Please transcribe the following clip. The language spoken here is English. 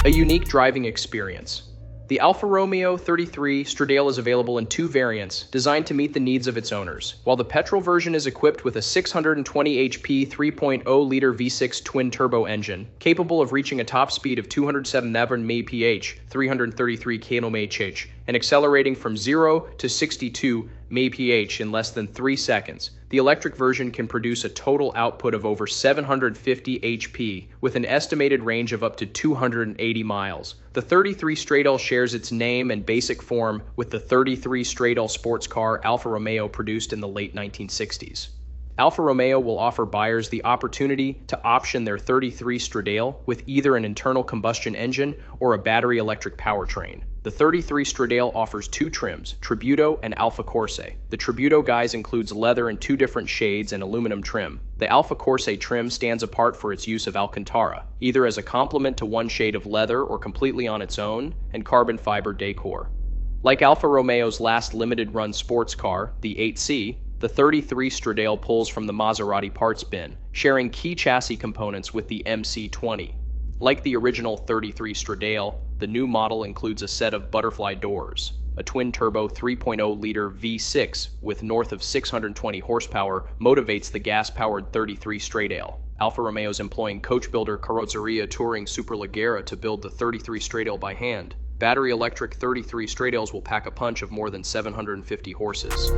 A unique driving experience. The Alfa Romeo 33 Stradale is available in two variants, designed to meet the needs of its owners. While the petrol version is equipped with a 620 HP 3.0-liter V6 twin-turbo engine, capable of reaching a top speed of 207 mph, 333 km/h, and accelerating from 0 to 62 mph in less than 3 seconds. The electric version can produce a total output of over 750 HP, with an estimated range of up to 280 miles. The 33 Stradale shares its name and basic form with the 33 Stradale sports car Alfa Romeo produced in the late 1960s. Alfa Romeo will offer buyers the opportunity to option their 33 Stradale with either an internal combustion engine or a battery electric powertrain. The 33 Stradale offers two trims, Tributo and Alfa Corse. The Tributo guise includes leather in two different shades and aluminum trim. The Alfa Corse trim stands apart for its use of Alcantara, either as a complement to one shade of leather or completely on its own, and carbon fiber decor. Like Alfa Romeo's last limited-run sports car, the 8C, the 33 Stradale pulls from the Maserati parts bin, sharing key chassis components with the MC20. Like the original 33 Stradale, the new model includes a set of butterfly doors, a twin-turbo 3.0-liter V6 with north of 620 horsepower motivates the gas-powered 33 Stradale. Alfa Romeo is employing coach builder Carrozzeria Touring Superleggera to build the 33 Stradale by hand. Battery electric 33 Stradales will pack a punch of more than 750 horses.